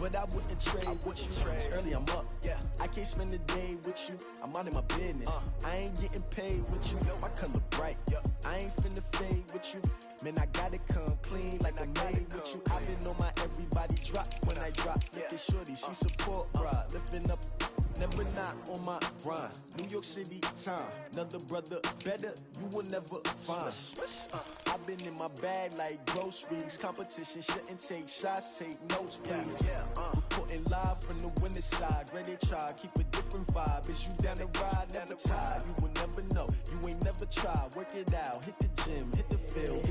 but I wouldn't trade with you. It's early, I'm up. I can't spend the day with you. I'm out of my business. I ain't getting paid with you. My color bright. I ain't finna fade with you. Man, I gotta come clean like I made with you. I've been on my everybody drop when I drop. Look at shorty, she support, bruh. Lifting up, never not on my grind. New York City time, another brother better, you will never find. I've been in my bag like groceries. Competition shouldn't take shots, take notes, please. Reporting live from the winning side. Ready to try, keep a different vibe. Is you down the ride, never tired. You will never know, you ain't never tried. Work it out, hit the gym, hit the field.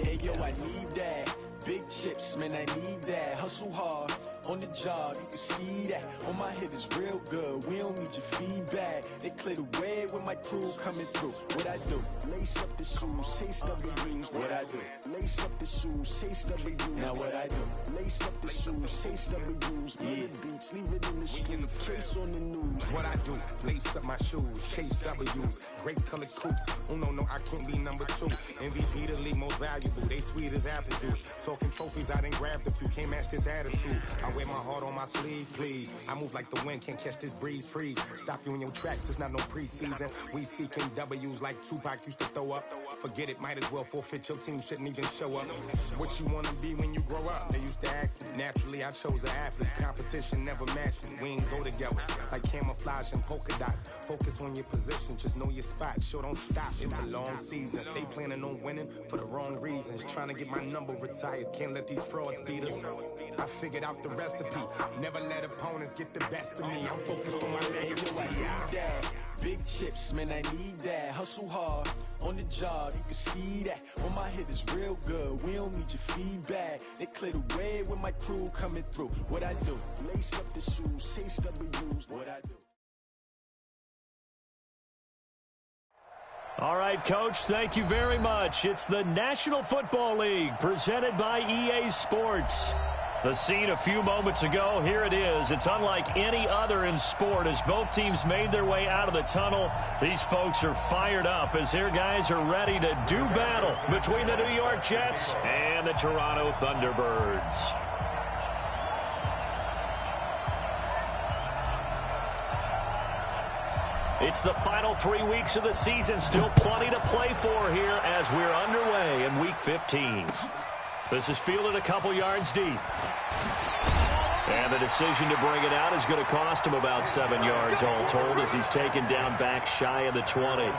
Hey yo, I need that. Big chips, man, I need that. Hustle hard, on the job, you can see that. On my hit is real good, we don't need your feedback. They clear the way with my crew coming through. What I do? Lace up the shoes, chase W's. What I do? Lace up the shoes, chase W's. Now what I do? Lace up the shoes, chase W's. Yeah, beats, leave it in the street, case on the news. What I do? Lace up my shoes, chase W's. Great colored coops. Oh no, I can't be number 2. MVP the league most valuable. They sweet as apple juice. Talking trophies, I done grabbed a few. Can't match this attitude. I wear my heart on my sleeve, please. I move like the wind, can't catch this breeze, freeze. Stop you in your tracks, there's not no preseason. We seeking W's like Tupac used to throw up. Forget it, might as well forfeit. Your team shouldn't even show up. What you wanna be when you grow up? They used to ask me. Naturally, I chose an athlete. Competition never matched me. We ain't go together like camouflage and polka dots. Focus on your position, just know your spot. Sure, don't stop. It's a long season. They planning on winning for the wrong reasons. Trying to get my number retired. Can't let these frauds beat us. I figured out the recipe. Never let opponents get the best of me. I'm focused on my legacy. I need that. Big chips, man, I need that. Hustle hard, on the job, you can see that. On my hit is real good, we don't need your feedback. They clear the way with my crew coming through. What I do? Lace up the shoes, chase W's. What I do? All right, Coach, thank you very much. It's the National Football League presented by EA Sports. The scene a few moments ago, here it is. It's unlike any other in sport as both teams made their way out of the tunnel. These folks are fired up as their guys are ready to do battle between the New York Jets and the Toronto Thunderbirds. It's the final 3 weeks of the season. Still plenty to play for here as we're underway in Week 15. This is fielded a couple yards deep. And the decision to bring it out is going to cost him about 7 yards all told as he's taken down back shy of the 20.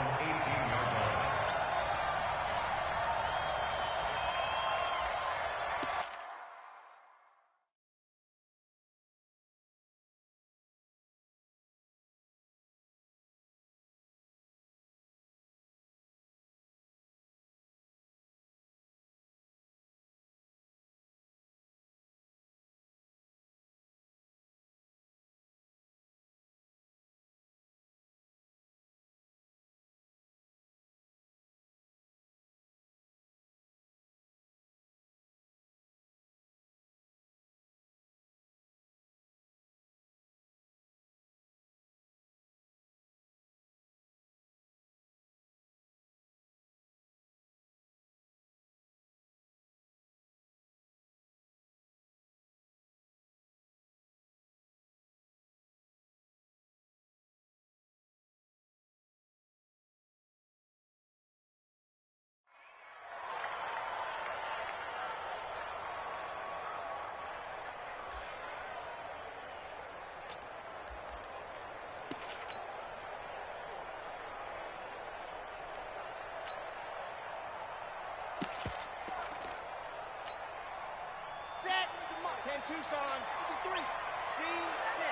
Tucson, 53, C6.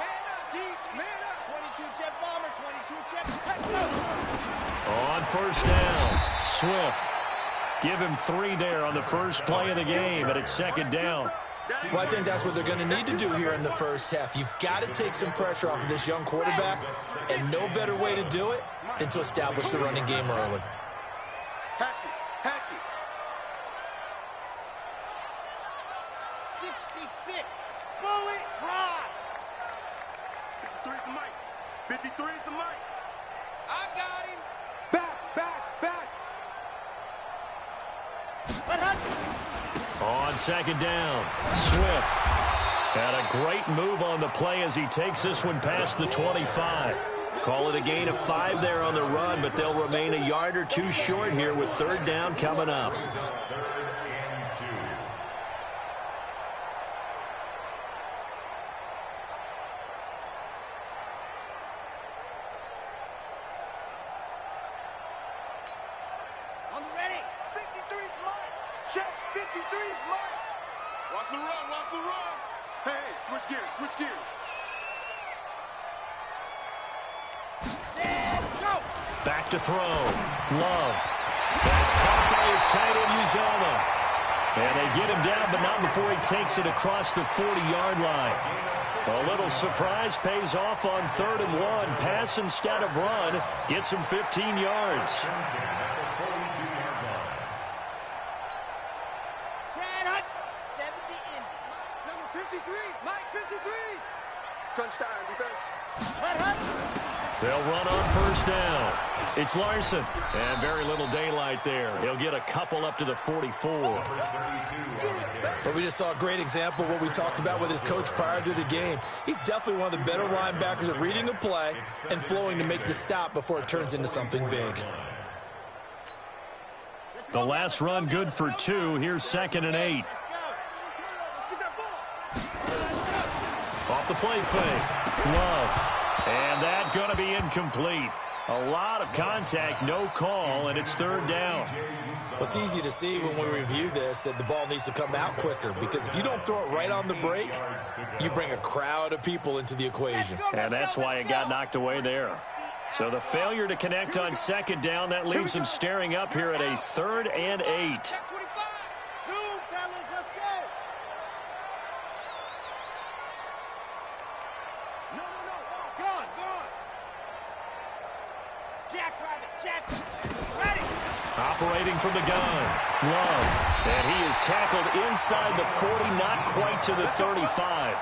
Man up, deep, man up. 22 jet bomber, 22 jet. On first down, Swift. Give him 3 there on the first play of the game, and it's second down. Well, I think that's what they're going to need to do here in the first half. You've got to take some pressure off of this young quarterback, and no better way to do it than to establish the running game early. Hatchet. 66, bullet ride. 53 at the mic. 53 at the mic. I got him. Back. On second down, Swift And a great move on the play as he takes this one past the 25. Call it a gain of 5 there on the run, but they'll remain a yard or two short here with third down coming up. On the ready. 53's mine. Check. 53's mine. Watch the run. Watch the run. Hey, switch gears. Switch gears. Go. Back to throw. Love. That's caught by his tight end, Uzomah. And they get him down, but not before he takes it across the 40-yard line. A little surprise pays off on 3rd and 1. Pass instead of run. Gets him 15 yards. Sad Hut. 70 in. Number 53. Mike 53. Crunch time, defense. Let Hut. They'll run on first down. It's Larson. And very little daylight there. He'll get a couple up to the 44. But we just saw a great example of what we talked about with his coach prior to the game. He's definitely one of the better linebackers at reading the play and flowing to make the stop before it turns into something big. The last run good for 2. Here's 2nd and 8. Off the play fake. Love. And that going to be incomplete. A lot of contact, no call, and it's 3rd down. Well, it's easy to see when we review this that the ball needs to come out quicker, because if you don't throw it right on the break, you bring a crowd of people into the equation. And that's why it got knocked away there. So the failure to connect on 2nd down, that leaves them staring up here at a 3rd and 8. Operating from the gun, Love. And he is tackled inside the 40, not quite to the 35.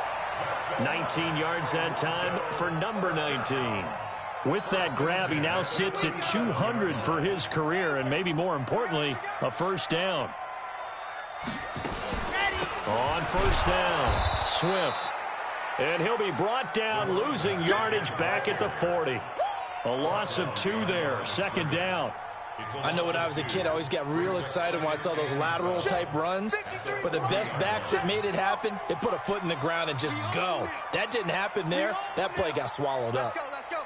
19 yards that time for number 19. With that grab, he now sits at 200 for his career, and maybe more importantly, a first down. On first down, Swift. And he'll be brought down, losing yardage back at the 40. A loss of 2 there, 2nd down. I know when I was a kid, I always got real excited when I saw those lateral-type runs. But the best backs that made it happen, they put a foot in the ground and just go. That didn't happen there. That play got swallowed up. Let's go.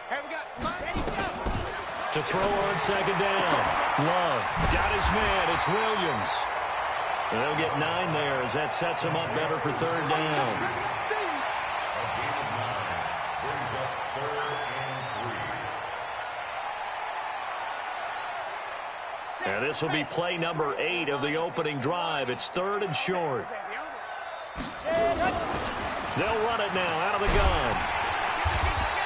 Here we go. Ready, go. To throw on 2nd down. Love got his man. It's Williams. They'll get 9 there as that sets him up better for 3rd down. And this will be play number 8 of the opening drive. It's 3rd and short. They'll run it now out of the gun.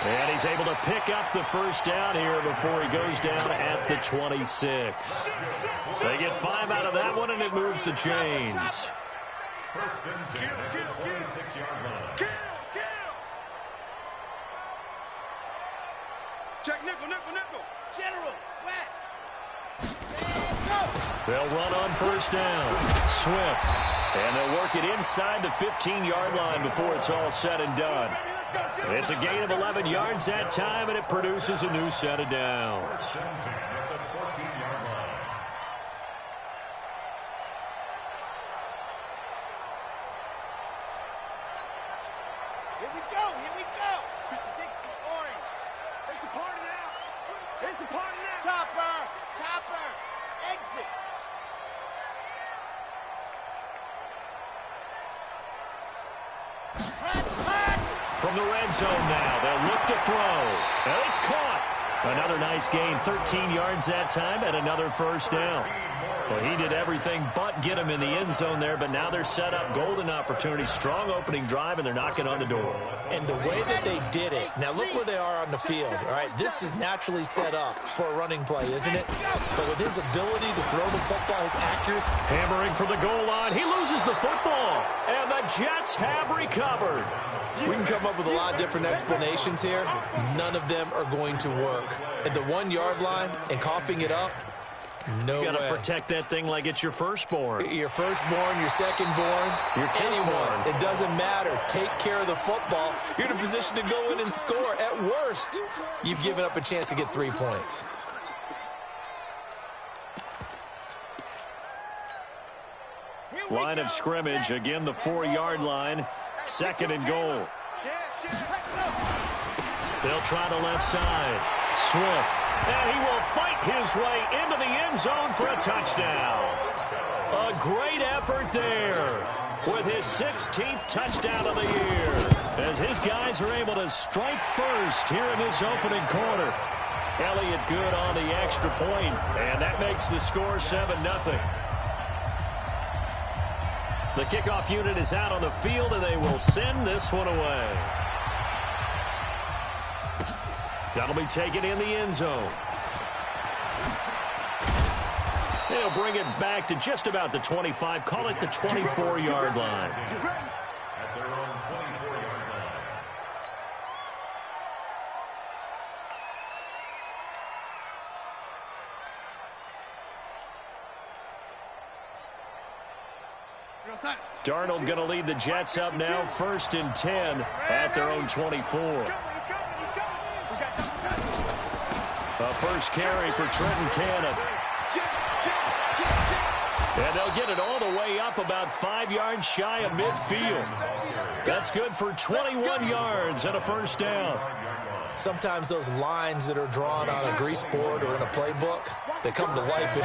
And he's able to pick up the first down here before he goes down at the 26. They get 5 out of that one, and it moves the chains. First and 10 at the 26-yard line. Kill. Check nickel. General, West. They'll run on first down. Swift. And they'll work it inside the 15-yard line before it's all said and done. It's a gain of 11 yards that time, and it produces a new set of downs. Here we go. 60 orange. It's a party now. Chopper. Exit. From the red zone now, they'll look to throw. And it's caught. Another nice gain, 13 yards that time, and another first down. Well, he did everything but get him in the end zone there, but now they're set up, golden opportunity, strong opening drive, and they're knocking on the door. And the way that they did it, now look where they are on the field, all right? This is naturally set up for a running play, isn't it? But with his ability to throw the football, his accuracy. Hammering from the goal line, he loses the football, and the Jets have recovered. We can come up with a lot of different explanations here. None of them are going to work. At the 1-yard line and coughing it up, No way. You got to protect that thing like it's your firstborn. Your firstborn, your secondborn, your anyone. It doesn't matter. Take care of the football. You're in a position to go in and score. At worst, you've given up a chance to get 3 points. Line of scrimmage, again the 4-yard line. 2nd and goal. They'll try the left side. Swift. And he will fight his way into the end zone for a touchdown. A great effort there with his 16th touchdown of the year, as his guys are able to strike first here in this opening quarter. Elliott good on the extra point, and that makes the score 7-0. The kickoff unit is out on the field, and they will send this one away. That'll be taken in the end zone. They'll bring it back to just about the 25. Call it the 24-yard line. At their own 24-yard line. Darnold going to lead the Jets up now, 1st and 10 at their own 24. A first carry for Trenton Cannon. And they'll get it all the way up about 5 yards shy of midfield. That's good for 21 yards and a first down. Sometimes those lines that are drawn on a grease board or in a playbook, they come to life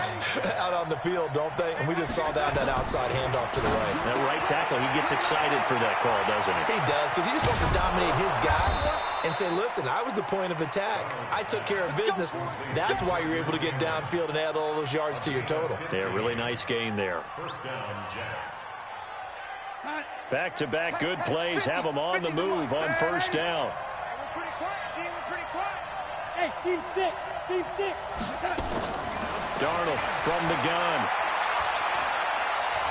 out on the field, don't they? And we just saw that outside handoff to the right. That right tackle, he gets excited for that call, doesn't he? He does, because he just wants to dominate his guy and say, listen, I was the point of attack. I took care of business. That's why you're able to get downfield and add all those yards to your total. Yeah, really nice gain there. First down, Jets. Back-to-back good plays have them on the move on first down. Hey, Steve 6. Darnold from the gun.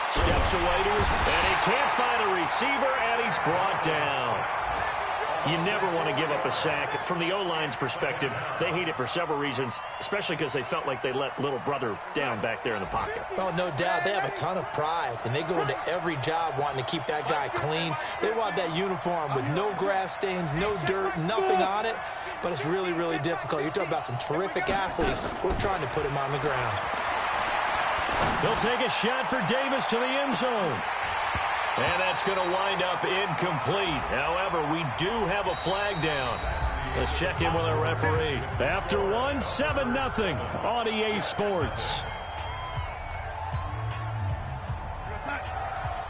Steps away to his, and he can't find a receiver, and he's brought down. You never want to give up a sack. From the O-line's perspective, they hate it for several reasons, especially because they felt like they let little brother down back there in the pocket. Oh, no doubt. They have a ton of pride, and they go into every job wanting to keep that guy clean. They want that uniform with no grass stains, no dirt, nothing on it. But it's really, really difficult. You're talking about some terrific athletes. We're trying to put him on the ground. They'll take a shot for Davis to the end zone. And that's going to wind up incomplete. However, we do have a flag down. Let's check in with our referee. After 1, 7-0 on EA Sports.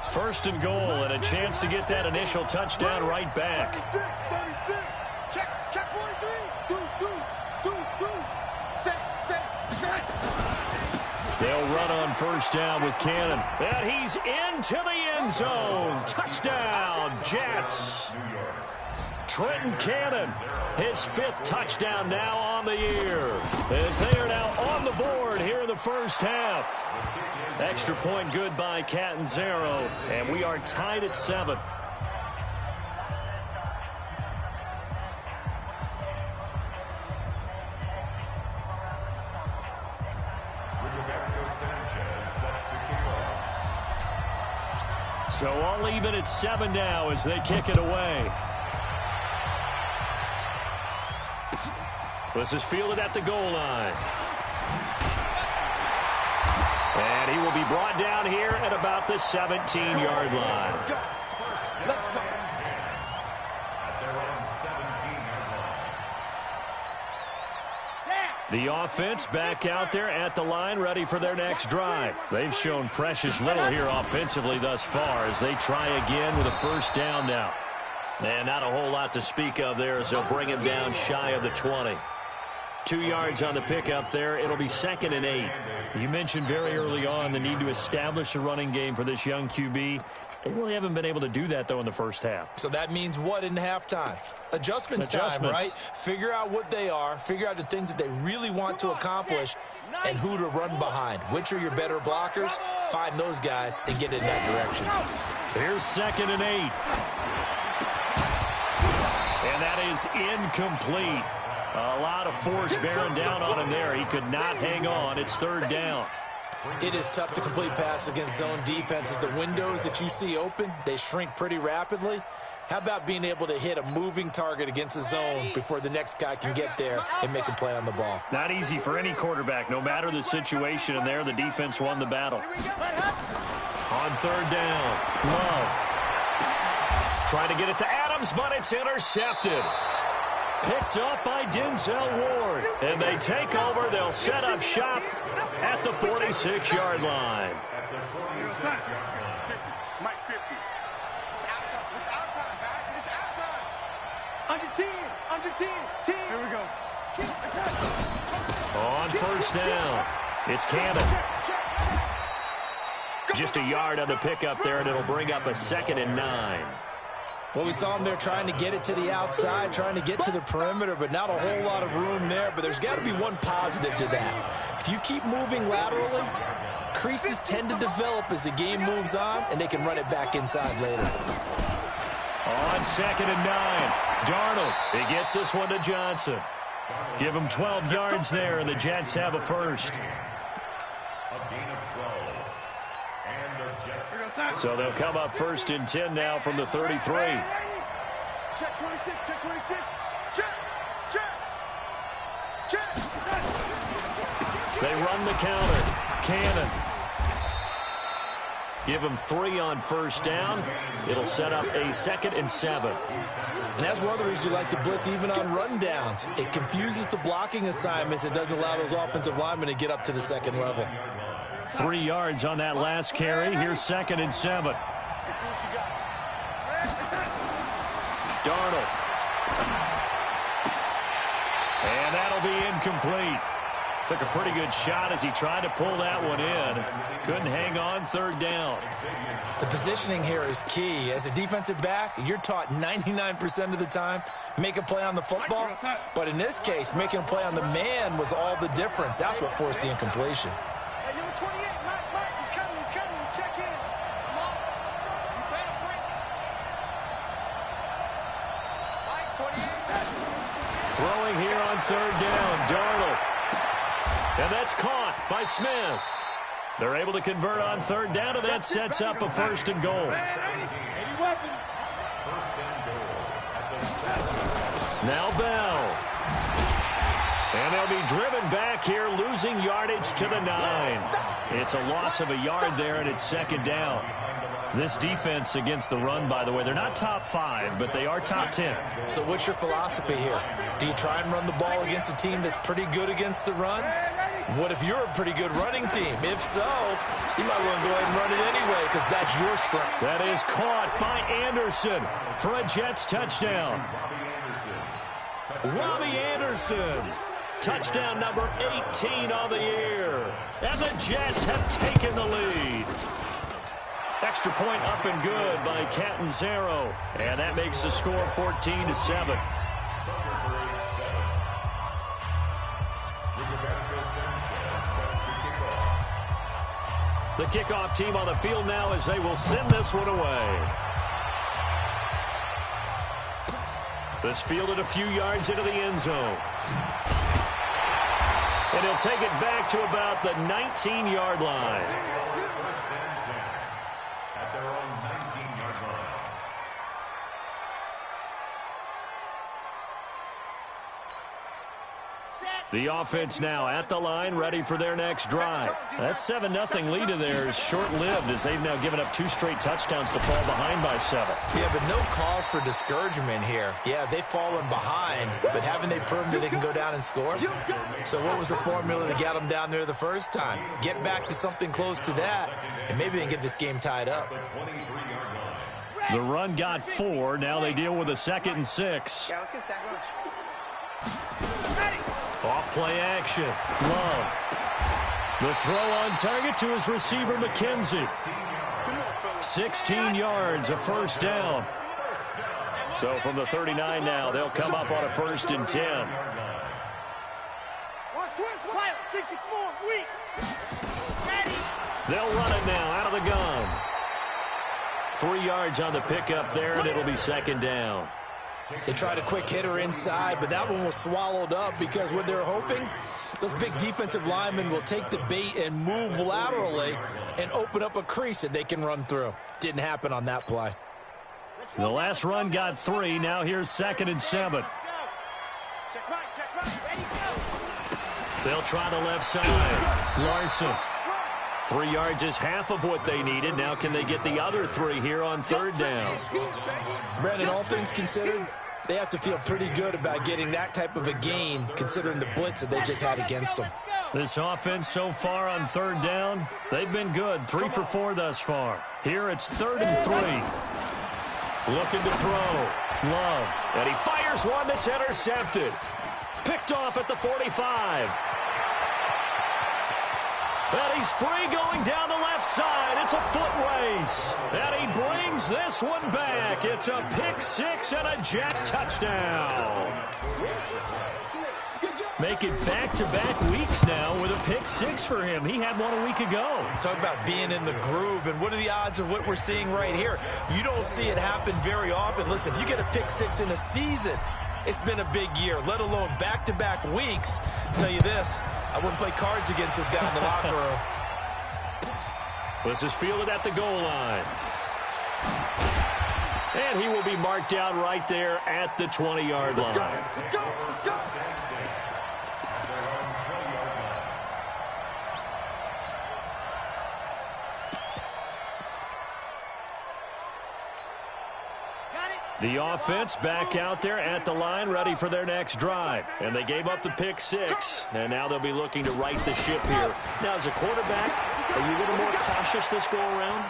1st and goal, and a chance to get that initial touchdown right back. 36. Check 43. They'll run on first down with Cannon. And he's into the end zone. Touchdown, Jets. Trenton Cannon, his 5th touchdown now on the year, as they are now on the board here in the first half. Extra point good by Catanzaro, and we are tied at 7. So all even at 7 now as they kick it away. This is fielded at the goal line. And he will be brought down here at about the 17-yard line. Let's go. At their own 17-yard line. The offense back out there at the line, ready for their next drive. They've shown precious little here offensively thus far as they try again with a first down now. And not a whole lot to speak of there as they'll bring him down shy of the 20. 2 yards on the pickup there. It'll be 2nd and 8. You mentioned very early on the need to establish a running game for this young QB. They really haven't been able to do that, though, in the first half. So that means what in halftime? Adjustments time, right? Figure out what they are, figure out the things that they really want to accomplish, and who to run behind. Which are your better blockers? Find those guys and get in that direction. Here's 2nd and 8. And that is incomplete. A lot of force bearing down on him there. He could not hang on. It's third down. It is tough to complete passes against zone defenses. The windows that you see open, they shrink pretty rapidly. How about being able to hit a moving target against a zone before the next guy can get there and make a play on the ball? Not easy for any quarterback, no matter the situation. And there, the defense won the battle. On third down, Love. Trying to get it to Adams, but it's intercepted. Picked up by Denzel Ward. And they take over. They'll set up shop at the 46-yard line. At the 46-yard line. Mike 50. It's our time. It's our time, guys. It's our time. Under 10. Under 10. 10. Here we go. On first down, it's Cannon. Just a yard on the pickup there, and it'll bring up a 2nd and 9. Well, we saw him there trying to get it to the outside, trying to get to the perimeter, but not a whole lot of room there. But there's got to be one positive to that. If you keep moving laterally, creases tend to develop as the game moves on, and they can run it back inside later. On 2nd and 9, Darnold. He gets this one to Johnson. Give him 12 yards there, and the Jets have a first. So they'll come up 1st and 10 now from the 33. Check 26. Check 26. Check. Check. Check. They run the counter. Cannon. Give him 3 on first down. It'll set up a 2nd and 7. And that's one of the reasons you like to blitz even on rundowns. It confuses the blocking assignments. It doesn't allow those offensive linemen to get up to the second level. 3 yards on that last carry. Here's 2nd and 7. Darnold. And that'll be incomplete. Took a pretty good shot as he tried to pull that one in. Couldn't hang on 3rd down. The positioning here is key. As a defensive back, you're taught 99% of the time, make a play on the football. But in this case, making a play on the man was all the difference. That's what forced the incompletion. Hey, number 28, Mike, he's coming, check in. Come on. You better break. Mike, 28. Throwing here on 3rd down, Darnold. And that's caught by Smith. They're able to convert on 3rd down, and that sets up a 1st and goal. Now Bell. And they'll be driven back here, losing yardage to the 9. It's a loss of a yard there, and it's 2nd down. This defense against the run, by the way, they're not top 5, but they are top 10. So what's your philosophy here? Do you try and run the ball against a team that's pretty good against the run? What if you're a pretty good running team? If so, you might want to go ahead and run it anyway because that's your strength. That is caught by Anderson for a Jets touchdown. Robbie Anderson. Touchdown number 18 on the year. And the Jets have taken the lead. Extra point up and good by Catanzaro. And that makes the score 14-7. The kickoff team on the field now as they will send this one away. This fielded a few yards into the end zone. And he'll take it back to about the 19-yard line. At their own 19-yard line. The offense now at the line, ready for their next drive. That 7-0 lead of theirs short-lived as they've now given up 2 straight touchdowns to fall behind by 7. Yeah, but no cause for discouragement here. Yeah, they've fallen behind, but haven't they proven that they can go down and score? So what was the formula that got them down there the first time? Get back to something close to that, and maybe they can get this game tied up. The run got 4. Now they deal with a 2nd and 6. Yeah, let's get a sack lunch. Off-play action. Love. The throw on target to his receiver, McKenzie. 16 yards, a 1st down. So from the 39 now, they'll come up on a 1st and 10. 64, weak. Ready. They'll run it now out of the gun. 3 yards on the pickup there, and it'll be 2nd down. They tried a quick hitter inside, but that one was swallowed up because what they're hoping, those big defensive linemen will take the bait and move laterally and open up a crease that they can run through. Didn't happen on that play. The last run got 3. Now here's 2nd and 7. They'll try the left side. Larson. 3 yards is half of what they needed. Now can they get the other 3 here on 3rd down? Brandon, all things considered, they have to feel pretty good about getting that type of a gain considering the blitz that they just had against them. This offense so far on 3rd down, they've been good. 3 for 4 thus far. Here it's 3rd and 3. Looking to throw. Love. And he fires one that's intercepted. Picked off at the 45. And he's free going down the left side. It's a foot race. And he brings this one back. It's a pick 6 and a Jet touchdown. Make it back-to-back weeks now with a pick 6 for him. He had one a week ago. Talk about being in the groove, and what are the odds of what we're seeing right here? You don't see it happen very often. Listen, if you get a pick 6 in a season, it's been a big year, let alone back-to-back weeks. I'll tell you this, I wouldn't play cards against this guy in the locker room. This is fielded at the goal line. And he will be marked down right there at the 20-yard line. The offense back out there at the line, ready for their next drive. And they gave up the pick 6, and now they'll be looking to right the ship here. Now, as a quarterback, are you a little more cautious this go-around?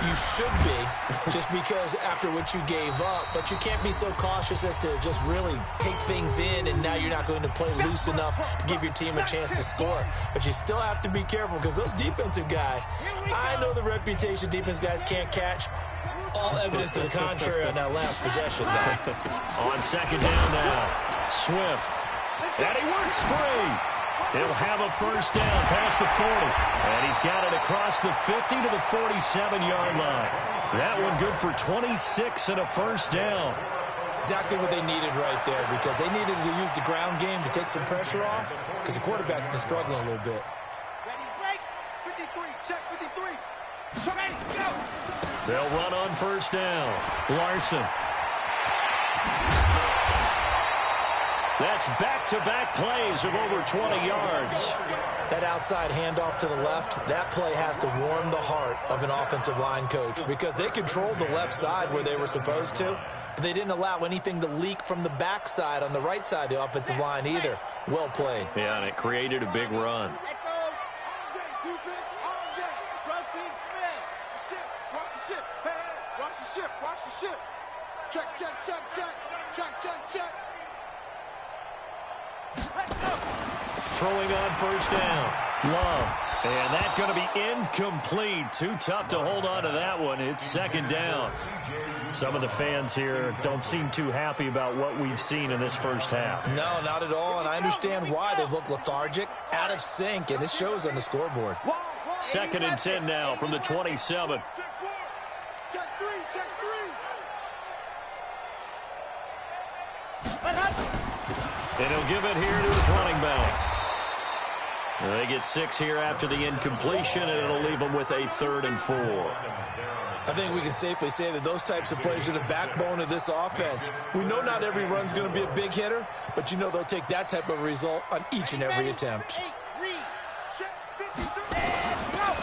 You should be, just because after what you gave up, but you can't be so cautious as to just really take things in, and now you're not going to play loose enough to give your team a chance to score. But you still have to be careful because those defensive guys, I know the reputation defense guys can't catch. All evidence to the contrary on that last possession. On 2nd down now, Swift. And he works free. He'll have a first down past the 40. And he's got it across the 50 to the 47-yard line. That one good for 26 and a first down. Exactly what they needed right there, because they needed to use the ground game to take some pressure off, because the quarterback's been struggling a little bit. Ready, break. 53, check 53. Ready, go. They'll run on first down. Larson. That's back-to-back plays of over 20 yards. That outside handoff to the left, that play has to warm the heart of an offensive line coach, because they controlled the left side where they were supposed to, but they didn't allow anything to leak from the backside on the right side of the offensive line either. Well played. Yeah, and it created a big run. Watch the ship. Check. Throwing on first down. Love. And that's going to be incomplete. Too tough to hold on to that one. It's 2nd down. Some of the fans here don't seem too happy about what we've seen in this first half. No, not at all, and I understand why. They've looked lethargic, out of sync, and it shows on the scoreboard. 2nd and 10 now from the 27. Check three. And he'll give it here to his running back. They get 6 here after the incompletion, and it'll leave them with a 3rd and 4. I think we can safely say that those types of plays are the backbone of this offense. We know not every run's going to be a big hitter, but you know they'll take that type of result on each and every attempt.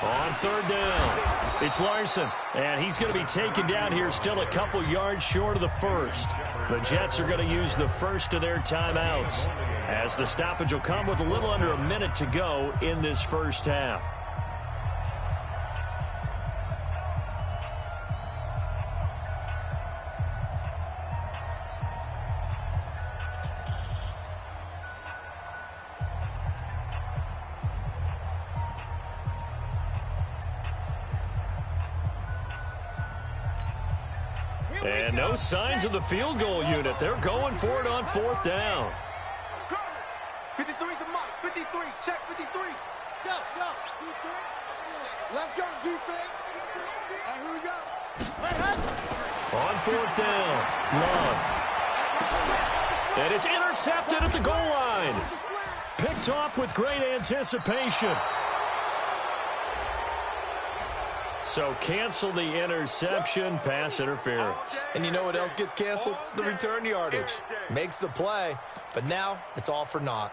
On 3rd down, it's Larson, and he's going to be taken down here still a couple yards short of the first. The Jets are going to use the first of their timeouts, as the stoppage will come with a little under a minute to go in this first half. And no signs of the field goal unit. They're going for it on 4th down. 53's the mark. 53. Check 53. Go. Defense. Let's go, defense. And here we go. On 4th down, Love. And it's intercepted at the goal line. Picked off with great anticipation. So cancel the interception, pass interference. And you know what else gets canceled? The return yardage. Makes the play, but now it's all for naught.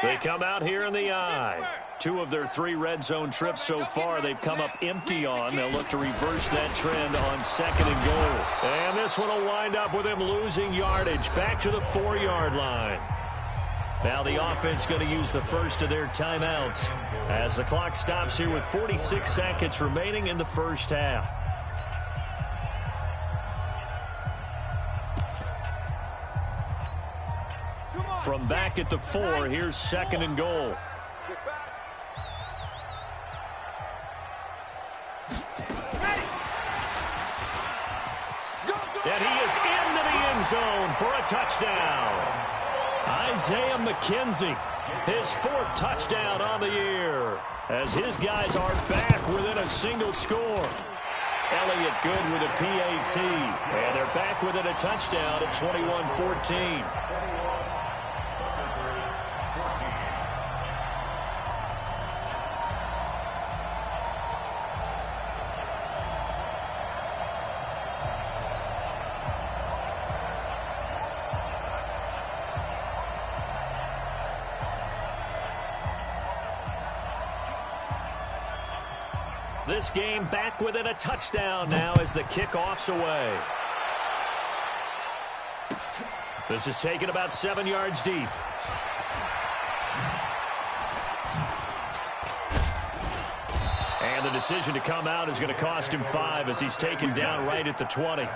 They come out here in the eye. 2 of their 3 red zone trips so far they've come up empty on. They'll look to reverse that trend on 2nd and goal. And this one will wind up with him losing yardage back to the 4-yard line. Now the offense going to use the first of their timeouts as the clock stops here with 46 seconds remaining in the first half. From back at the 4, here's 2nd and goal. And he is into the end zone for a touchdown. Isaiah McKenzie, his 4th touchdown on the year, as his guys are back within a single score. Elliott good with a PAT, and they're back within a touchdown at 21-14. This game back within a touchdown now as the kickoff's away. This is taken about 7 yards deep. And the decision to come out is going to cost him 5 as he's taken down right at the 20.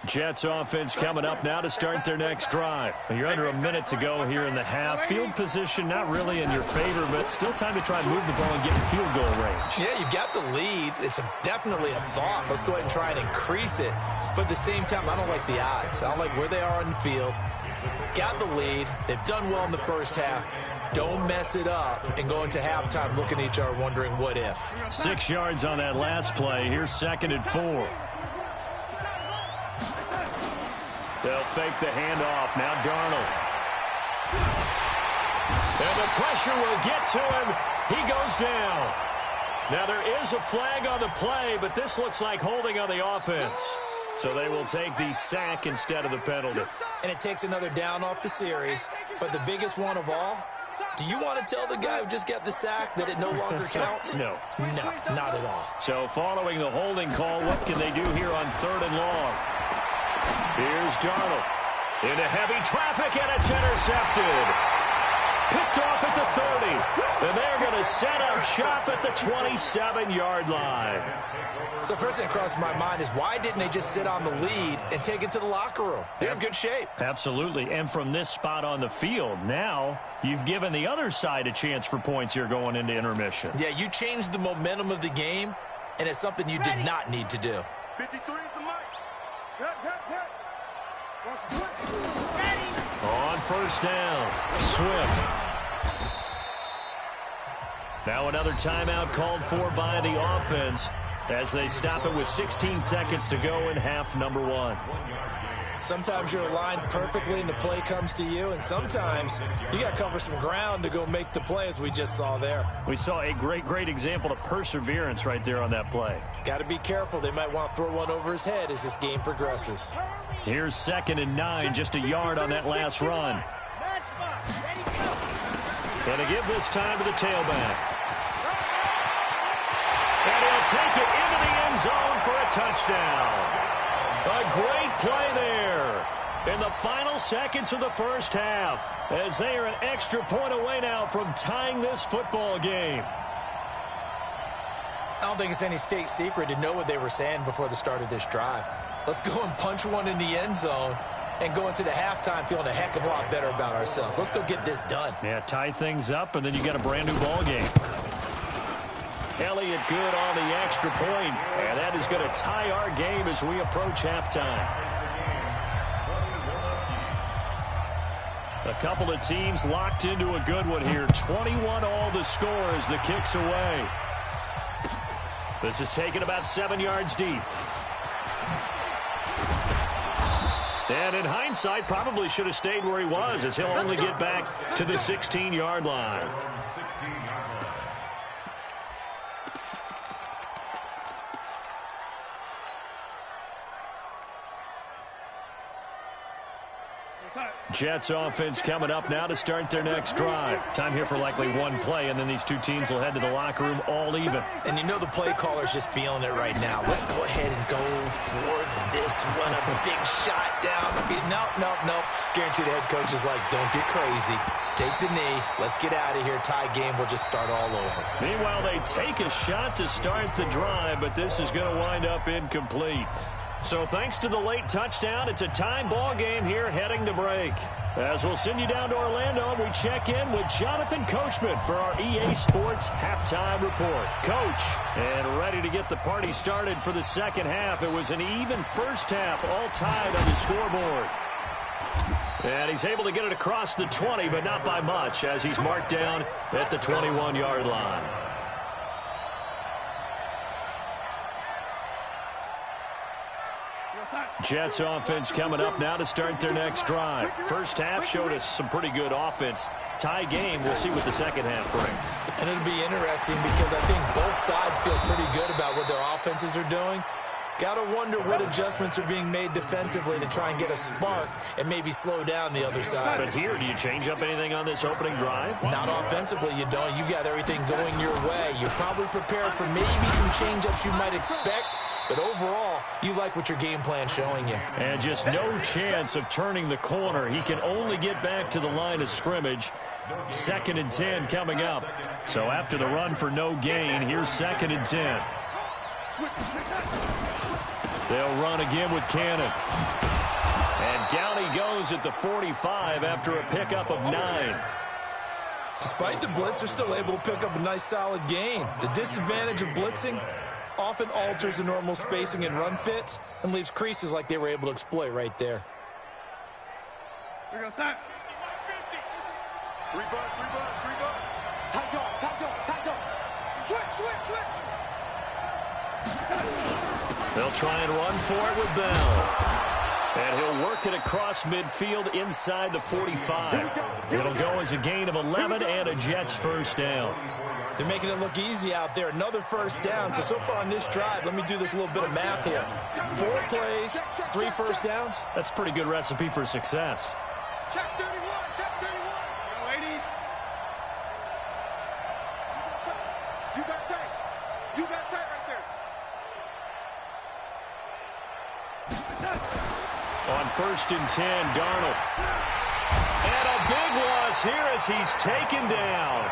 Jets offense coming up now to start their next drive. You're under a minute to go here in the half. Field position not really in your favor, but still time to try and move the ball and get in field goal range. Yeah, you've got the lead. It's definitely a thought. Let's go ahead and try and increase it. But at the same time, I don't like the odds. I don't like where they are on the field. Got the lead. They've done well in the first half. Don't mess it up and go into halftime looking at each other wondering what if. 6 yards on that last play. Here's 2nd and 4. They'll fake the handoff. Now Darnold. And the pressure will get to him. He goes down. Now there is a flag on the play, but this looks like holding on the offense. So they will take the sack instead of the penalty. And it takes another down off the series. But the biggest one of all, do you want to tell the guy who just got the sack that it no longer counts? No. No, not at all. So following the holding call, what can they do here on 3rd and long? Here's Darnold. Into heavy traffic, and it's intercepted. Picked off at the 30. And they're going to set up shop at the 27-yard line. So first thing that crossed my mind is why didn't they just sit on the lead and take it to the locker room? They're in good shape. Absolutely. And from this spot on the field, now you've given the other side a chance for points here going into intermission. Yeah, you changed the momentum of the game, and it's something you did not need to do. 53 is the mic. On 1st down, Swift. Now another timeout called for by the offense as they stop it with 16 seconds to go in half number 1. Sometimes you're aligned perfectly and the play comes to you, and sometimes you got to cover some ground to go make the play, as we just saw there. We saw a great example of perseverance right there on that play. Got to be careful. They might want to throw one over his head as this game progresses. Here's 2nd and 9, just a yard on that last run. Going to give this time to the tailback. And he'll take it into the end zone for a touchdown. A great play there in the final seconds of the first half as they are an extra point away now from tying this football game. I don't think it's any state secret to know what they were saying before the start of this drive. Let's go and punch one in the end zone and go into the halftime feeling a heck of a lot better about ourselves. Let's go get this done. Yeah, tie things up, and then you got a brand new ball game. Elliott good on the extra point, and that is going to tie our game as we approach halftime. A couple of teams locked into a good one here. 21 all the score as the kick's away. This is taken about 7 yards deep. And in hindsight, probably should have stayed where he was, as he'll only get back to the 16-yard line. Jets offense coming up now to start their next drive. Time here for likely one play, and then these two teams will head to the locker room all even. And you know the play caller's just feeling it right now. Let's go ahead and go for this one. A big shot down. Nope. Guarantee the head coach is like, don't get crazy. Take the knee. Let's get out of here. Tie game will just start all over. Meanwhile, they take a shot to start the drive, but this is going to wind up incomplete. So thanks to the late touchdown, it's a time ball game here heading to break. As we'll send you down to Orlando, we check in with Jonathan Coachman for our EA Sports Halftime Report. Coach, and ready to get the party started for the second half. It was an even first half, all tied on the scoreboard. And he's able to get it across the 20, but not by much, as he's marked down at the 21-yard line. Jets offense coming up now to start their next drive. First half showed us some pretty good offense. Tie game, we'll see what the second half brings. And it'll be interesting because I think both sides feel pretty good about what their offenses are doing. Got to wonder what adjustments are being made defensively to try and get a spark and maybe slow down the other side. But here, do you change up anything on this opening drive? Not offensively, you don't. You got everything going your way. You're probably prepared for maybe some change-ups you might expect, but overall, you like what your game plan's showing you. And just no chance of turning the corner. He can only get back to the line of scrimmage. 2nd and 10 coming up. So after the run for no gain, here's 2nd and 10. They'll run again with Cannon. And down he goes at the 45 after a pickup of 9. Despite the blitz, they're still able to pick up a nice solid gain. The disadvantage of blitzing often alters the normal spacing and run fits and leaves creases like they were able to exploit right there. Here we go, Sack. 3 bucks. Tight up. Switch. They'll try and run for it with Bell. And he'll work it across midfield inside the 45. It'll go as a gain of 11 and a Jets first down. They're making it look easy out there. Another first down. So far on this drive, let me do this little bit of math here. 4 plays, 3 first downs. That's a pretty good recipe for success. Check 31. Go, 80. You got tight right there. On 1st and 10, Darnold. And a big loss here as he's taken down.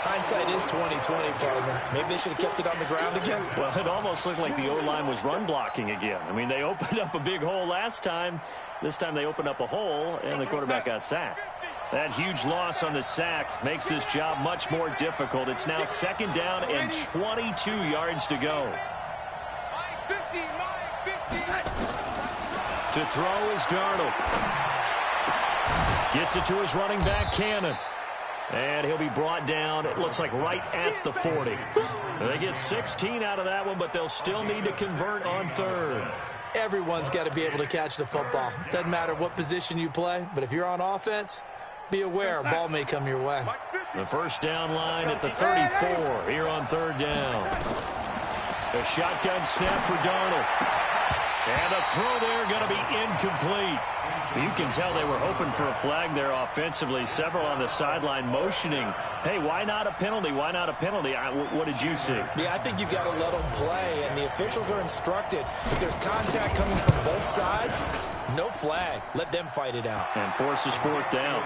Hindsight is 20/20, partner. Maybe they should have kept it on the ground again. Well, it almost looked like the O-line was run blocking again. I mean, they opened up a big hole last time. This time they opened up a hole, and the quarterback got sacked. That huge loss on the sack makes this job much more difficult. It's now 2nd down and 22 yards to go. To throw is Darnold. Gets it to his running back, Cannon. And he'll be brought down, it looks like, right at the 40. They get 16 out of that one, but they'll still need to convert on 3rd. Everyone's got to be able to catch the football. Doesn't matter what position you play, but if you're on offense, be aware a ball may come your way. The first down line at the 34 here on 3rd down. A shotgun snap for Darnold. And a throw there going to be incomplete. You can tell they were hoping for a flag there offensively. Several on the sideline motioning. Hey, why not a penalty? Why not a penalty? What did you see? Yeah, I think you've got to let them play, and the officials are instructed. If there's contact coming from both sides, no flag. Let them fight it out. And forces 4th down.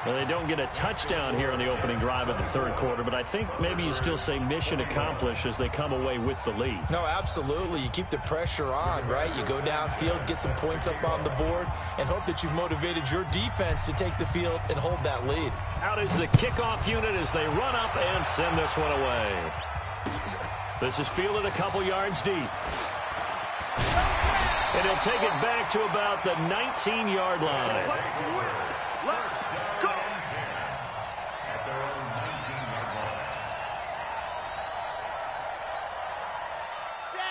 Well, they don't get a touchdown here on the opening drive of the third quarter, but I think maybe you still say mission accomplished as they come away with the lead. No, absolutely. You keep the pressure on, right? You go downfield, get some points up on the board, and hope that you've motivated your defense to take the field and hold that lead. Out is the kickoff unit as they run up and send this one away. This is fielded a couple yards deep. And he'll take it back to about the 19-yard line.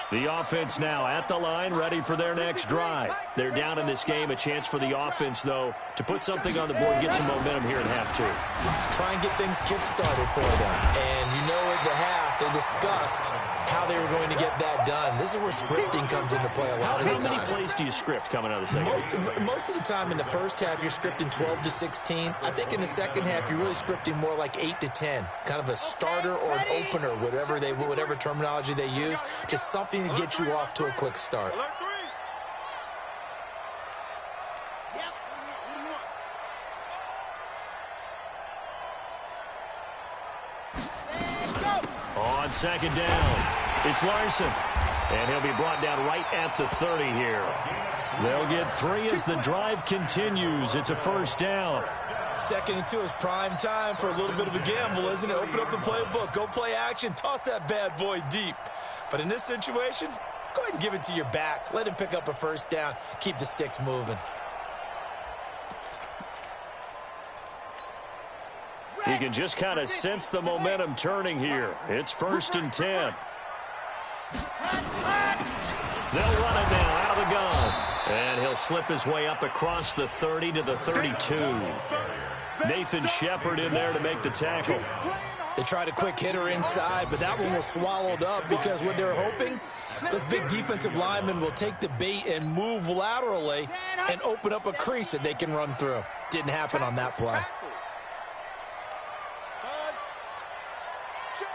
The offense now at the line, ready for their next drive. They're down in this game. A chance for the offense, though, to put something on the board, get some momentum here in half two. Try and get things kick-started for them. And you know at the half, they discussed how they were going to get that done. This is where scripting comes into play a lot of the time. How many plays do you script coming out of the second? Most of the time in the first half, you're scripting 12 to 16. I think in the second half, you're really scripting more like 8 to 10. Kind of a starter or an opener, whatever terminology they use. Just something to get you off to a quick start. On second down, it's Larson. And he'll be brought down right at the 30 here. They'll get 3 as the drive continues. It's a first down. 2nd and 2 is prime time for a little bit of a gamble, isn't it? Open up the playbook, go play action, toss that bad boy deep. But in this situation, go ahead and give it to your back. Let him pick up a first down. Keep the sticks moving. You can just kind of sense the momentum turning here. It's 1st and 10. They'll run it now out of the gun. And he'll slip his way up across the 30 to the 32. Nathan Shepard in there to make the tackle. They tried a quick hitter inside, but that one was swallowed up because what they're hoping, those big defensive linemen will take the bait and move laterally and open up a crease that they can run through. Didn't happen on that play. Check,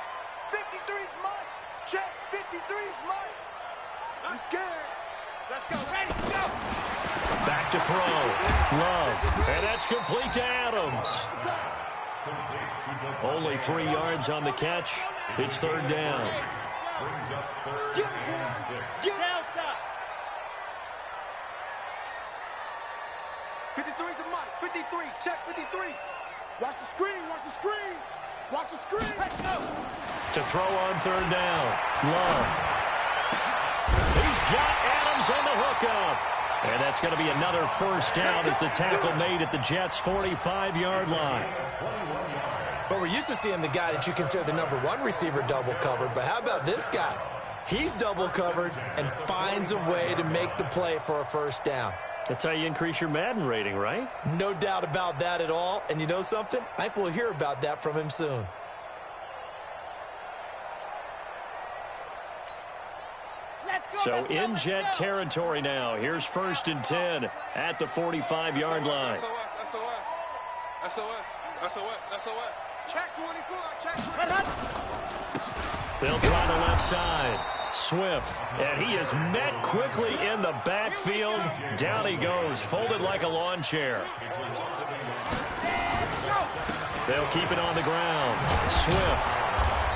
53's mine. Check, 53's mine. I'm scared. Let's go. Ready, go. Back to throw. Love. And that's complete to Adams. Only 3 yards on the catch. It's 3rd down. Brings up 3rd and 6. Delta. 53's the mic. 53. Check 53. Watch the screen. Watch the screen. Watch the screen. Let's go. To throw on 3rd down. Love. He's got Adams on the hookup. And that's going to be another first down as the tackle made at the Jets' 45-yard line. But we're used to seeing the guy that you consider the #1 receiver double covered. But how about this guy? He's double covered and finds a way to make the play for a first down. That's how you increase your Madden rating, right? No doubt about that at all. And you know something? I think we'll hear about that from him soon. So in Jet territory now. Here's 1st and 10 at the 45-yard line. SOS. Check 24. Check 24. They'll try the left side. Swift. And he is met quickly in the backfield. Down he goes, folded like a lawn chair. They'll keep it on the ground. Swift.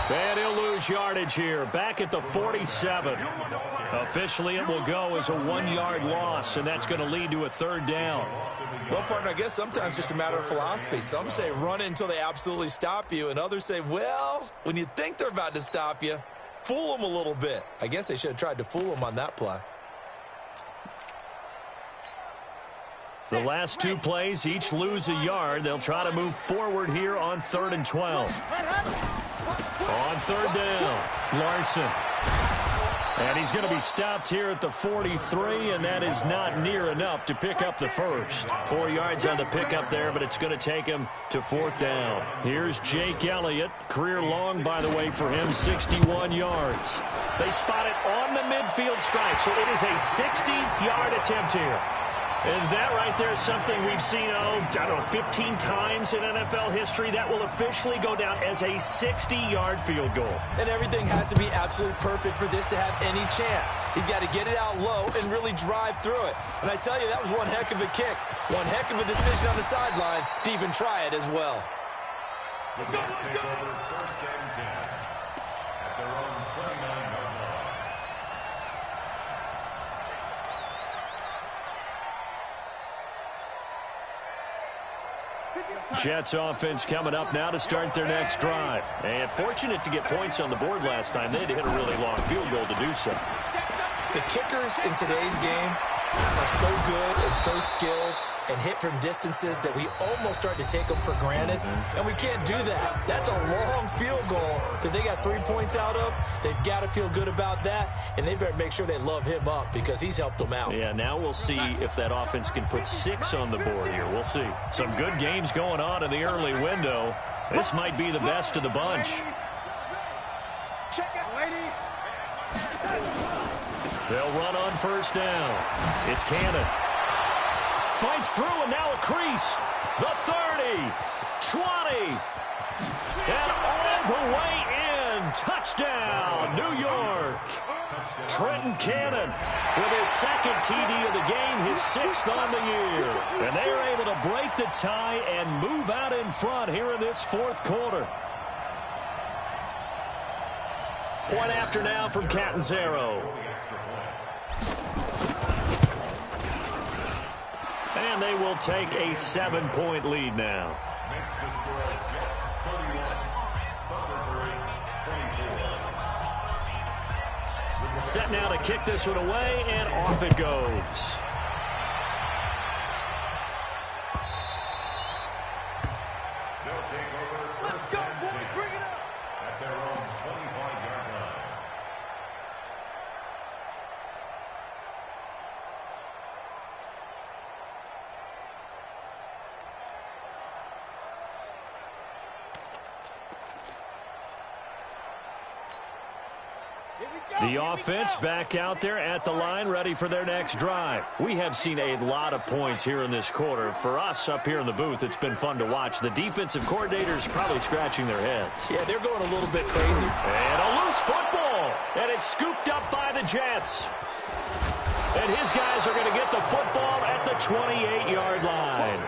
And he'll lose yardage here. Back at the 47. Officially, it will go as a 1-yard loss, and that's going to lead to a 3rd down. Well, partner, I guess sometimes it's just a matter of philosophy. Some say run until they absolutely stop you, and others say, well, when you think they're about to stop you, fool them a little bit. I guess they should have tried to fool them on that play. The last 2 plays each lose a yard. They'll try to move forward here on 3rd and 12. On 3rd down, Larson. And he's going to be stopped here at the 43, and that is not near enough to pick up the first. 4 yards on the pickup there, but it's going to take him to 4th down. Here's Jake Elliott. Career long, by the way, for him, 61 yards. They spot it on the midfield stripe, so it is a 60-yard attempt here. And that right there is something we've seen, I don't know, 15 times in NFL history. That will officially go down as a 60-yard field goal. And everything has to be absolutely perfect for this to have any chance. He's got to get it out low and really drive through it. And I tell you, that was one heck of a kick. One heck of a decision on the sideline to even try it as well. The Jets take over 1st and 10 at their own 29-yard line. Jets offense coming up now to start their next drive. And fortunate to get points on the board last time. They had to hit a really long field goal to do so. The kickers in today's game are so good and so skilled and hit from distances that we almost start to take them for granted, and we can't do that. That's a long field goal that they got 3 points out of. They've got to feel good about that, and they better make sure they love him up because he's helped them out. Yeah, now we'll see if that offense can put 6 on the board here. We'll see. Some good games going on in the early window. This might be the best of the bunch. Check it, lady. They'll run on 1st down. It's Cannon. Fights through and now a crease. The 30, 20, and all the way in. Touchdown, New York. Trenton Cannon with his 2nd TD of the game, his 6th on the year. And they are able to break the tie and move out in front here in this 4th quarter. Point after now from Catanzaro. And they will take a 7-point lead now. Makes the score Jets 31, Thunderbirds 24. Set now to kick this one away, and off it goes. They'll take over 1st and 10 at their own 25-yard line. The offense back out there at the line, ready for their next drive. We have seen a lot of points here in this quarter. For us up here in the booth, it's been fun to watch. The defensive coordinators probably scratching their heads. Yeah, they're going a little bit crazy. And a loose football, and it's scooped up by the Jets. And his guys are going to get the football at the 28-yard line.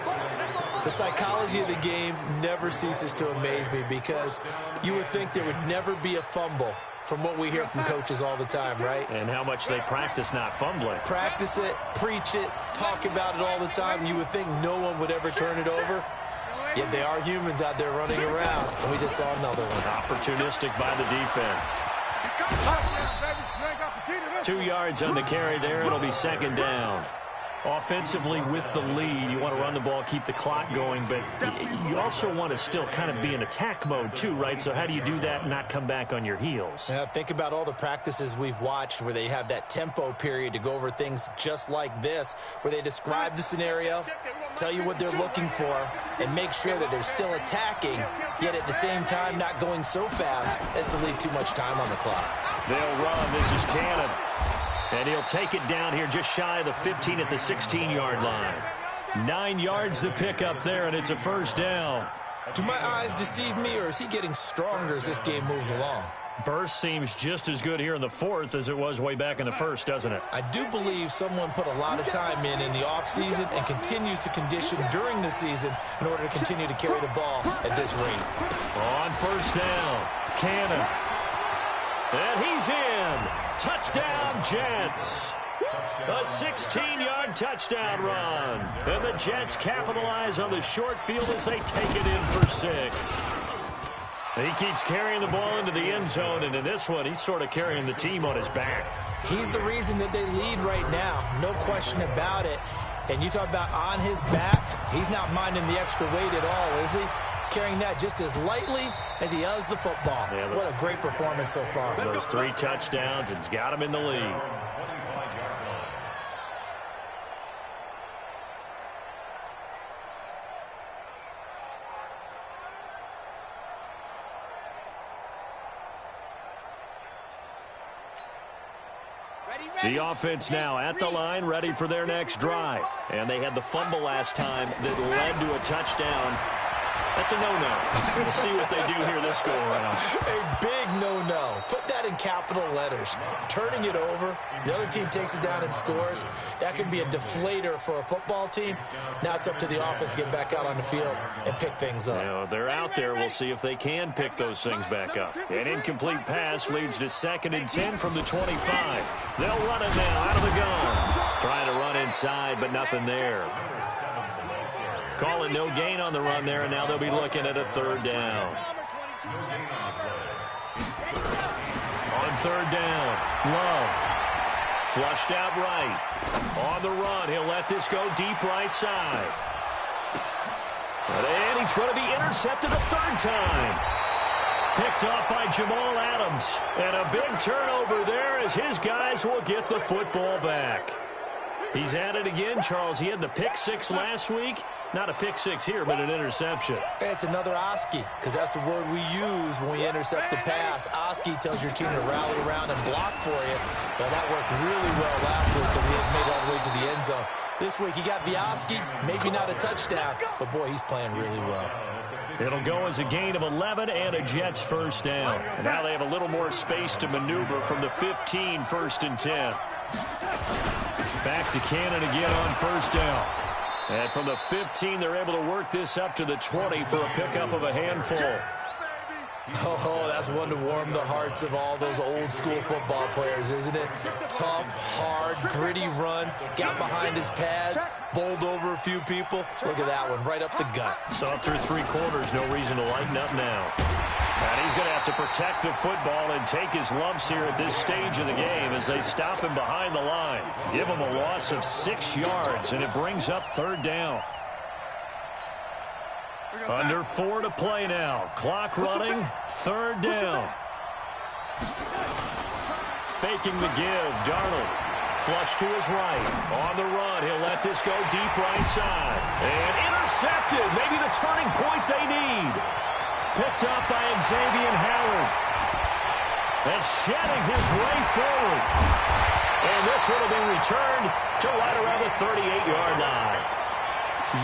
The psychology of the game never ceases to amaze me because you would think there would never be a fumble from what we hear from coaches all the time, right? And how much they practice not fumbling. Practice it, preach it, talk about it all the time. You would think no one would ever turn it over. Yet they are humans out there running around, and we just saw another one. Opportunistic by the defense. 2 yards on the carry there. It'll be 2nd down. Offensively with the lead, you want to run the ball, keep the clock going, but you also want to still kind of be in attack mode too, right? So how do you do that and not come back on your heels? Yeah, think about all the practices we've watched where they have that tempo period to go over things just like this, where they describe the scenario, tell you what they're looking for, and make sure that they're still attacking, yet at the same time not going so fast as to leave too much time on the clock. They'll run. This is Cannon. And he'll take it down here just shy of the 15 at the 16-yard line. 9 yards to pick up there, and it's a 1st down. Do my eyes deceive me, or is he getting stronger as this game moves along? Burst seems just as good here in the 4th as it was way back in the 1st, doesn't it? I do believe someone put a lot of time in the offseason and continues to condition during the season in order to continue to carry the ball at this rate. On 1st down, Cannon. And he's in. Touchdown, Jets. A 16-yard touchdown run. And the Jets capitalize on the short field as they take it in for 6. He keeps carrying the ball into the end zone, and in this one, he's sort of carrying the team on his back. He's the reason that they lead right now. No question about it. And you talk about on his back, he's not minding the extra weight at all, is he? Carrying that just as lightly as he does the football. Yeah, what a great performance so far. Those 3 touchdowns, it's got him in the lead. The offense now at the line, ready for their next drive. And they had the fumble last time that led to a touchdown. That's a no-no. We'll see what they do here this go-around. A big no-no. Put that in capital letters. Turning it over, the other team takes it down and scores. That can be a deflator for a football team. Now it's up to the offense to get back out on the field and pick things up. You know, they're out there. We'll see if they can pick those things back up. An incomplete pass leads to 2nd and 10 from the 25. They'll run it now out of the gun. Trying to run inside, but nothing there. Calling no gain on the run there, and now they'll be looking at a 3rd down. On 3rd down, Love. Flushed out right. On the run, he'll let this go deep right side. And he's going to be intercepted a 3rd time. Picked off by Jamal Adams. And a big turnover there as his guys will get the football back. He's at it again, Charles. He had the pick 6 last week. Not a pick 6 here, but an interception. Hey, it's another Oski, because that's the word we use when we intercept a pass. Oski tells your team to rally around and block for you. But that worked really well last week because he had made it all the way to the end zone. This week he got the Oski, maybe not a touchdown, but boy, he's playing really well. It'll go as a gain of 11 and a Jets 1st down. And now they have a little more space to maneuver from the 15, 1st and 10. Back to Cannon again on 1st down. And from the 15, they're able to work this up to the 20 for a pickup of a handful. Oh, that's one to warm the hearts of all those old-school football players, isn't it? Tough, hard, gritty run, got behind his pads, bowled over a few people. Look at that one, right up the gut. So up through 3 quarters, no reason to lighten up now. And he's going to have to protect the football and take his lumps here at this stage of the game as they stop him behind the line. Give him a loss of 6 yards, and it brings up 3rd down. Under 4 to play now. Clock running. 3rd down. Faking the give. Darnold. Flush to his right. On the run. He'll let this go deep right side. And intercepted. Maybe the turning point they need. Picked up by Xavier Howard. And shedding his way forward. And this one will be returned to right around the 38-yard line.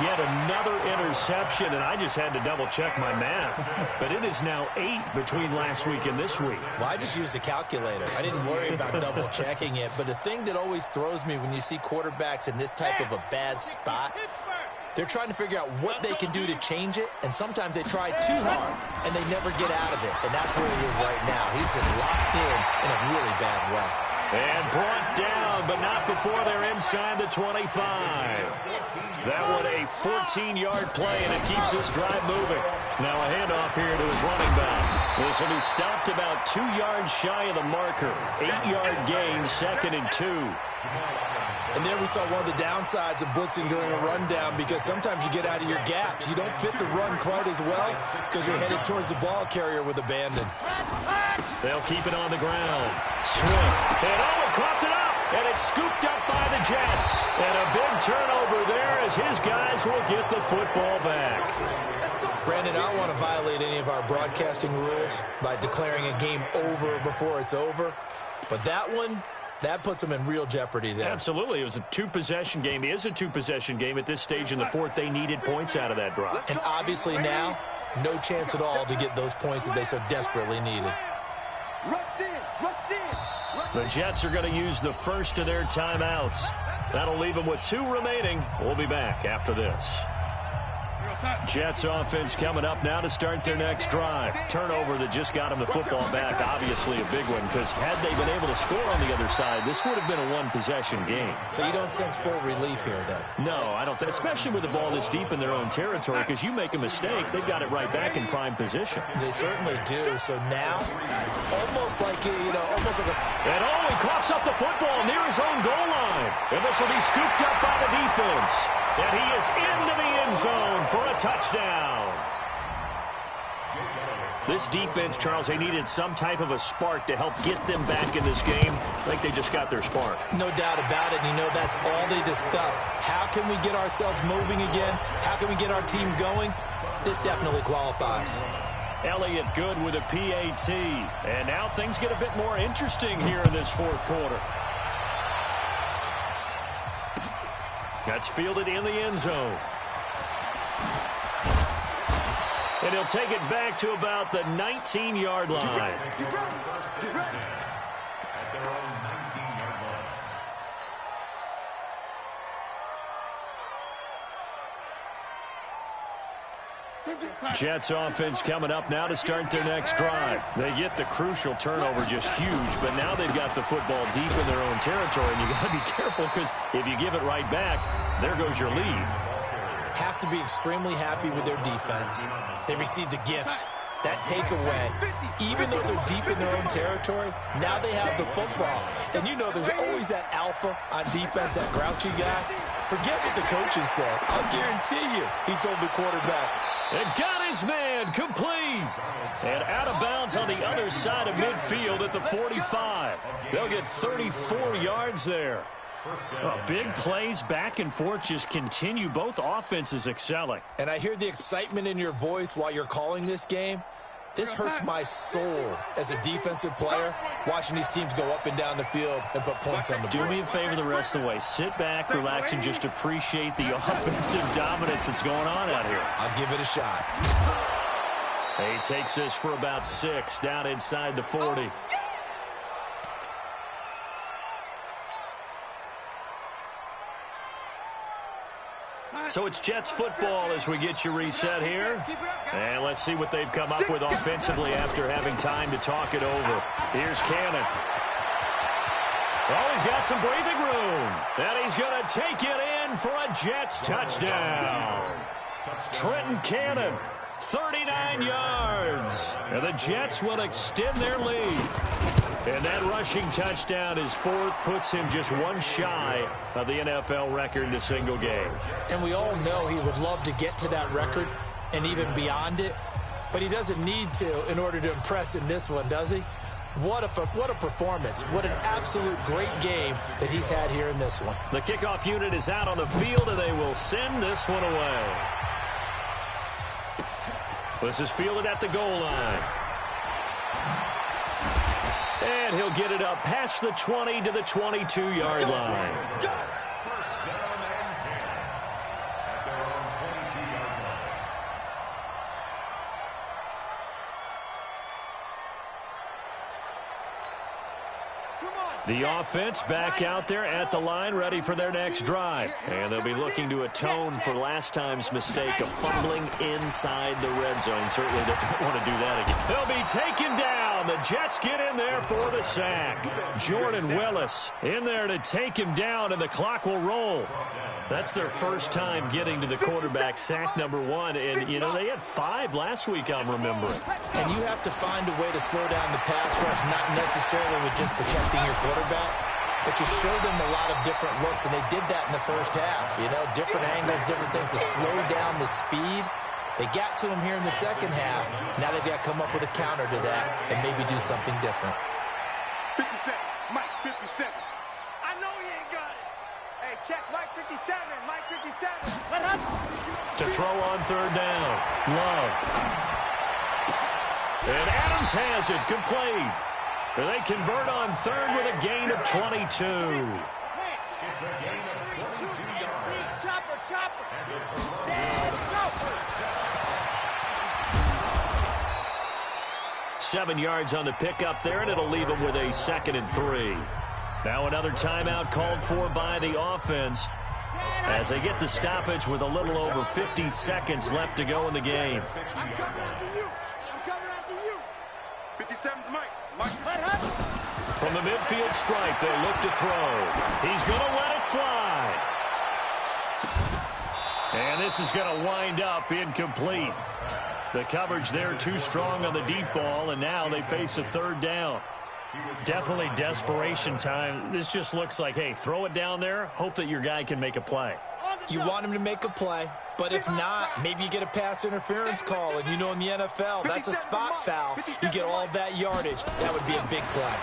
Yet another interception, and I just had to double-check my math. But it is now 8 between last week and this week. Well, I just used a calculator. I didn't worry about double-checking it. But the thing that always throws me when you see quarterbacks in this type of a bad spot, they're trying to figure out what they can do to change it, and sometimes they try too hard, and they never get out of it. And that's where he is right now. He's just locked in a really bad way. And brought down, but not before they're inside the 25. That one a 14-yard play, and it keeps this drive moving. Now a handoff here to his running back. This will be stopped about 2 yards shy of the marker. 8-yard gain, 2nd and 2. And there we saw one of the downsides of blitzing during a rundown, because sometimes you get out of your gaps. You don't fit the run quite as well because you're headed towards the ball carrier with abandon. They'll keep it on the ground. Swift. And caught it up. And it's scooped up by the Jets. And a big turnover there as his guys will get the football back. Brandon, I don't want to violate any of our broadcasting rules by declaring a game over before it's over. But that one, that puts them in real jeopardy there. Absolutely. It was a 2-possession game. It is a 2-possession game at this stage in the 4th. They needed points out of that drive. And obviously now, no chance at all to get those points that they so desperately needed. The Jets are going to use the first of their timeouts. That'll leave them with 2 remaining. We'll be back after this. Jets offense coming up now to start their next drive. Turnover that just got them the football back. Obviously a big one, because had they been able to score on the other side, this would have been a 1-possession game. So you don't sense full relief here, then? No, I don't. Especially with the ball this deep in their own territory, because you make a mistake, they've got it right back in prime position. They certainly do. So now, almost like a... And he coughs up the football near his own goal line. And this will be scooped up by the defense. And he is into the end zone for a touchdown. This defense, Charles, they needed some type of a spark to help get them back in this game. I think they just got their spark. No doubt about it. And you know, that's all they discussed. How can we get ourselves moving again? How can we get our team going? This definitely qualifies. Elliott good with a PAT. And now things get a bit more interesting here in this 4th quarter. That's fielded in the end zone. And he'll take it back to about the 19-yard line. At their own 19-yard line. Jets offense coming up now to start their next drive. They get the crucial turnover, just huge, but now they've got the football deep in their own territory, and you got to be careful because if you give it right back, there goes your lead. Have to be extremely happy with their defense. They received a gift. That takeaway, even though they're deep in their own territory, now they have the football. And you know there's always that alpha on defense, that grouchy guy. Forget what the coaches said. I'll guarantee you, he told the quarterback. And got his man complete. And out of bounds on the other side of midfield at the 45. They'll get 34 yards there. Big plays back and forth just continue. Both offenses excelling. And I hear the excitement in your voice while you're calling this game. This hurts my soul as a defensive player, watching these teams go up and down the field and put points on the board. Do me a favor the rest of the way. Sit back, relax, and just appreciate the offensive dominance that's going on out here. I'll give it a shot. He takes this for about 6 down inside the 40. So it's Jets football as we get you reset here. And let's see what they've come up with offensively after having time to talk it over. Here's Cannon. Oh, he's got some breathing room. And he's going to take it in for a Jets touchdown. Trenton Cannon, 39 yards. And the Jets will extend their lead. And that rushing touchdown, his 4th, puts him just one shy of the NFL record in a single game. And we all know he would love to get to that record and even beyond it, but he doesn't need to in order to impress in this one, does he? What a performance. What an absolute great game that he's had here in this one. The kickoff unit is out on the field, and they will send this one away. This is fielded at the goal line. And he'll get it up past the 20 to the 22-yard line. First down and 10 at their own 22-yard line. The offense back out there at the line, ready for their next drive. And they'll be looking to atone for last time's mistake of fumbling inside the red zone. Certainly they don't want to do that again. They'll be taken down. The Jets get in there for the sack. Jordan Willis in there to take him down, and the clock will roll. That's their first time getting to the quarterback, sack number 1. And, you know, they had 5 last week, I'm remembering. And you have to find a way to slow down the pass rush, not necessarily with just protecting your quarterback, but you show them a lot of different looks, and they did that in the first half. You know, different angles, different things to slow down the speed. They got to him here in the second half. Now they've got to come up with a counter to that and maybe do something different. 57, Mike 57. I know he ain't got it. Hey, check Mike 57, Mike 57. What happened? To throw on 3rd down. Love. And Adams has it complete. They convert on 3rd with a gain of 22. It's a gain of 22 yards. Chopper. And it's a run. Let's go. 7 yards on the pickup there, and it'll leave them with a 2nd and 3. Now another timeout called for by the offense as they get the stoppage with a little over 50 seconds left to go in the game. I'm coming after you. 57's Mike. What happened? From the midfield strike, they'll look to throw. He's going to let it fly. And this is going to wind up incomplete. The coverage there too strong on the deep ball, and now they face a 3rd down. Definitely desperation time. This just looks like, hey, throw it down there, hope that your guy can make a play. You want him to make a play, but if not, maybe you get a pass interference call, and you know in the NFL, that's a spot foul. You get all that yardage. That would be a big play.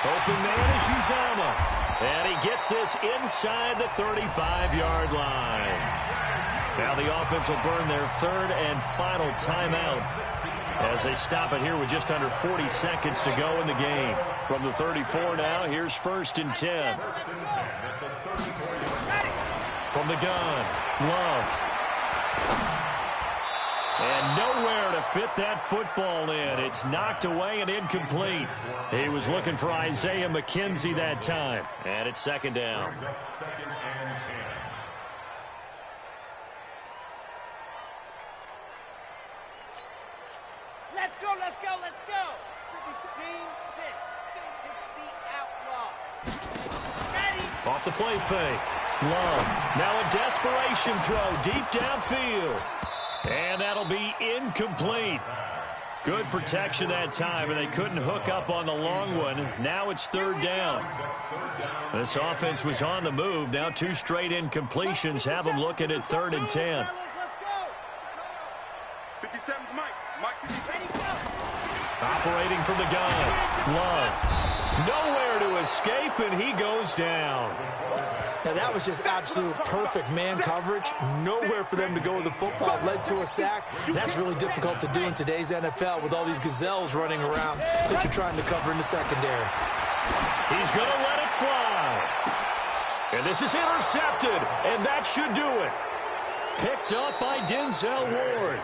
Open man is Uzama. And he gets this inside the 35-yard line. Now the offense will burn their 3rd and final timeout as they stop it here with just under 40 seconds to go in the game. From the 34 now, here's 1st and 10. From the gun, Love. And nowhere to fit that football in. It's knocked away and incomplete. He was looking for Isaiah McKenzie that time. And it's 2nd down. Let's go, let's go, let's go. Scene 6, 60 outlaw. Ready? Off the play fake. Love. Now a desperation throw deep downfield. And that'll be incomplete. Good protection that time, and they couldn't hook up on the long one. Now it's 3rd down. This offense was on the move. Now 2 straight incompletions have them looking at 3rd and 10. Let's go. 57's Mike. Mike 57. Operating from the gun. Love. Nowhere to escape, and he goes down. Now, that was just absolute perfect man coverage. Nowhere for them to go with the football. Led to a sack. That's really difficult to do in today's NFL with all these gazelles running around that you're trying to cover in the secondary. He's going to let it fly. And this is intercepted, and that should do it. Picked up by Denzel Ward.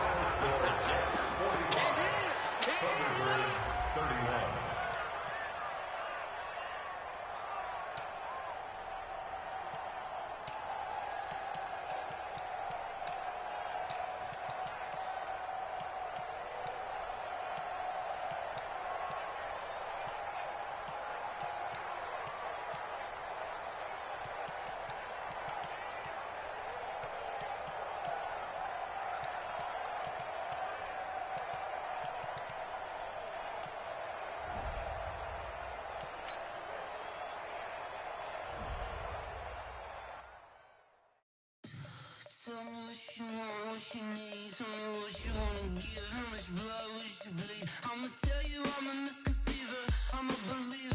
Tell me what you want, what you need. Tell me what you wanna give. How much blood would you bleed? I'ma tell you I'm a misconceiver. I'm a believer.